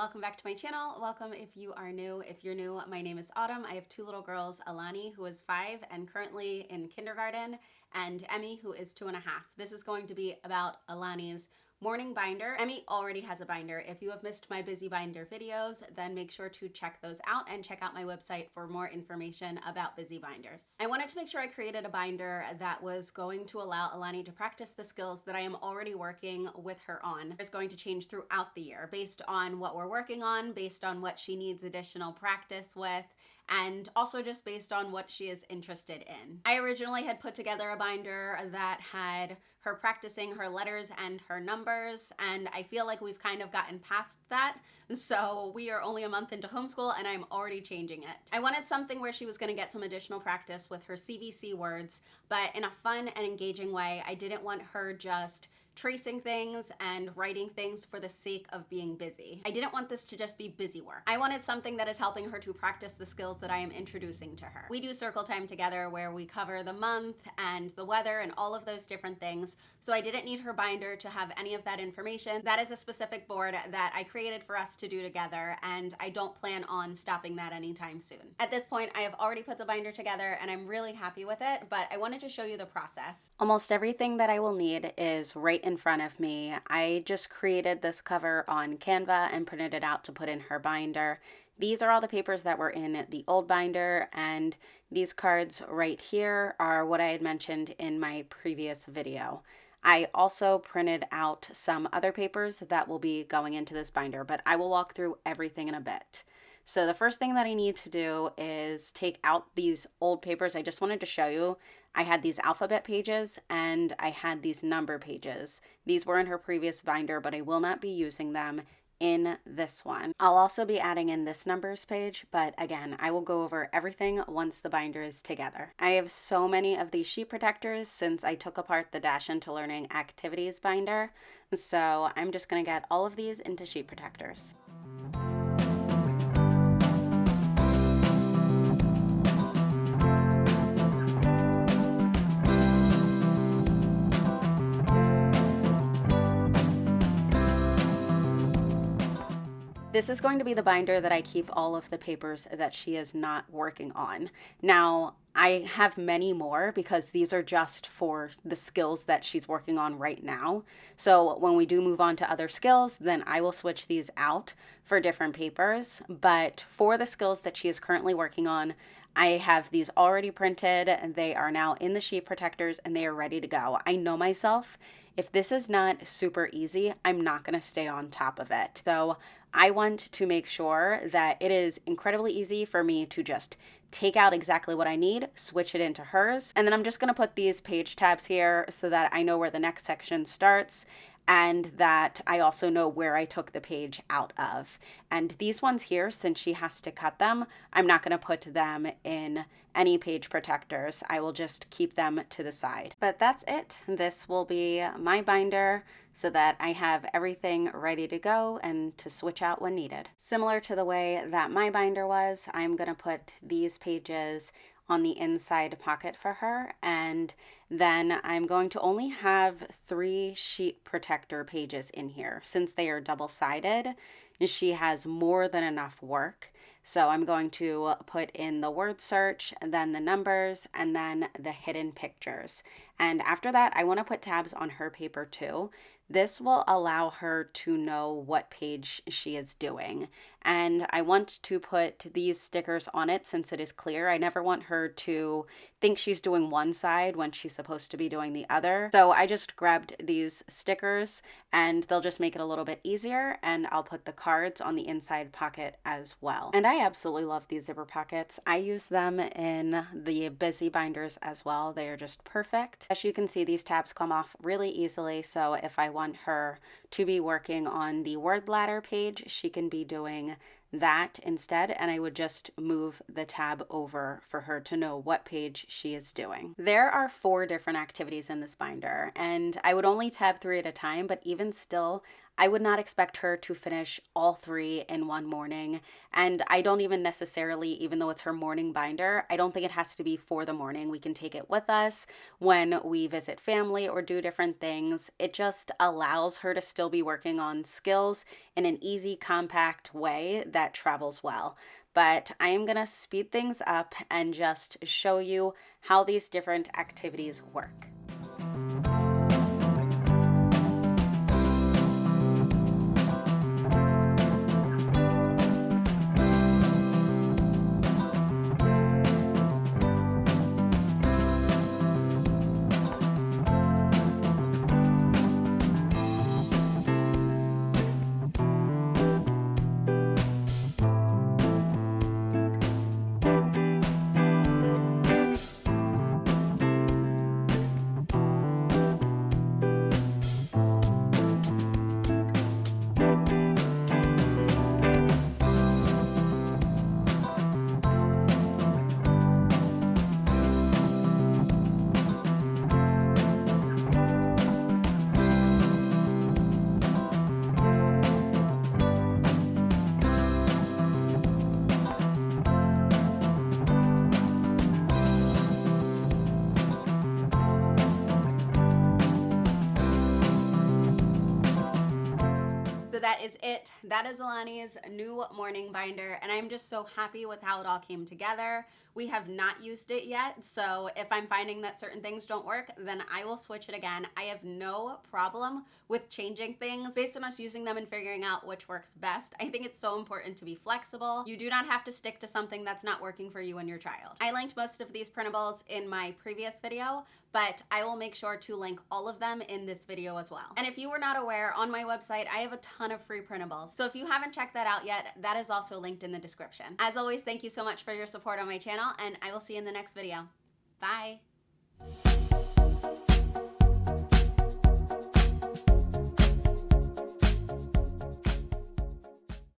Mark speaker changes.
Speaker 1: welcome back to my channel. Welcome if you are new. If you're new, my name is Autumn. I have two little girls, Alani, who is 5 and currently in kindergarten, and Emmy, who is 2.5. This is going to be about Alani's morning binder. Emmy already has a binder. If you have missed my busy binder videos, then make sure to check those out and check out my website for more information about busy binders. I wanted to make sure I created a binder that was going to allow Alani to practice the skills that I am already working with her on. It's going to change throughout the year based on what we're working on, based on what she needs additional practice with, and also just based on what she is interested in. I originally had put together a binder that had her practicing her letters and her numbers, and I feel like we've kind of gotten past that, so we are only a month into homeschool and I'm already changing it. I wanted something where she was going to get some additional practice with her CVC words, but in a fun and engaging way. I didn't want her just tracing things and writing things for the sake of being busy. I didn't want this to just be busy work. I wanted something that is helping her to practice the skills that I am introducing to her. We do circle time together where we cover the month and the weather and all of those different things, so I didn't need her binder to have any of that information. That is a specific board that I created for us to do together, and I don't plan on stopping that anytime soon. At this point, I have already put the binder together and I'm really happy with it, but I wanted to show you the process. Almost everything that I will need is right in front of me. I just created this cover on Canva and printed it out to put in her binder. These are all the papers that were in the old binder, and these cards right here are what I had mentioned in my previous video. I also printed out some other papers that will be going into this binder, but I will walk through everything in a bit. So the first thing that I need to do is take out these old papers. I just wanted to show you. I had these alphabet pages and I had these number pages. These were in her previous binder, but I will not be using them in this one. I'll also be adding in this numbers page, but again, I will go over everything once the binder is together. I have so many of these sheet protectors since I took apart the Dash into Learning activities binder, so I'm just gonna get all of these into sheet protectors. This is going to be the binder that I keep all of the papers that she is not working on. Now, I have many more because these are just for the skills that she's working on right now. So when we do move on to other skills, then I will switch these out for different papers. But for the skills that she is currently working on, I have these already printed and they are now in the sheet protectors and they are ready to go. I know myself. If this is not super easy, I'm not going to stay on top of it. So I want to make sure that it is incredibly easy for me to just take out exactly what I need, switch it into hers, and then I'm just going to put these page tabs here so that I know where the next section starts and that I also know where I took the page out of. And these ones here, since she has to cut them, I'm not going to put them in any page protectors. I will just keep them to the side. But that's it. This will be my binder so that I have everything ready to go and to switch out when needed. Similar to the way that my binder was, I'm going to put these pages on the inside pocket for her, and then I'm going to only have 3 sheet protector pages in here. Since they are double-sided, she has more than enough work. So I'm going to put in the word search, and then the numbers, and then the hidden pictures. And after that, I want to put tabs on her paper too. This will allow her to know what page she is doing. And I want to put these stickers on it since it is clear. I never want her to think she's doing one side when she's supposed to be doing the other. So I just grabbed these stickers and they'll just make it a little bit easier, and I'll put the cards on the inside pocket as well. And I absolutely love these zipper pockets. I use them in the busy binders as well. They are just perfect. As you can see, these tabs come off really easily, so if I want her to be working on the word ladder page, she can be doing that instead, and I would just move the tab over for her to know what page she is doing. There are 4 different activities in this binder, and I would only tab 3 at a time, but even still, I would not expect her to finish all 3 in one morning. And I don't even necessarily, even though it's her morning binder, I don't think it has to be for the morning. We can take it with us when we visit family or do different things. It just allows her to still be working on skills in an easy, compact way that travels well. But I am going to speed things up and just show you how these different activities work. So that is it. That is Alani's new morning binder, and I'm just so happy with how it all came together. We have not used it yet, so if I'm finding that certain things don't work, then I will switch it again. I have no problem with changing things based on us using them and figuring out which works best. I think it's so important to be flexible. You do not have to stick to something that's not working for you and your child. I linked most of these printables in my previous video, but I will make sure to link all of them in this video as well. And if you were not aware, on my website, I have a ton of free printables. So if you haven't checked that out yet, that is also linked in the description. As always, thank you so much for your support on my channel, and I will see you in the next video. Bye.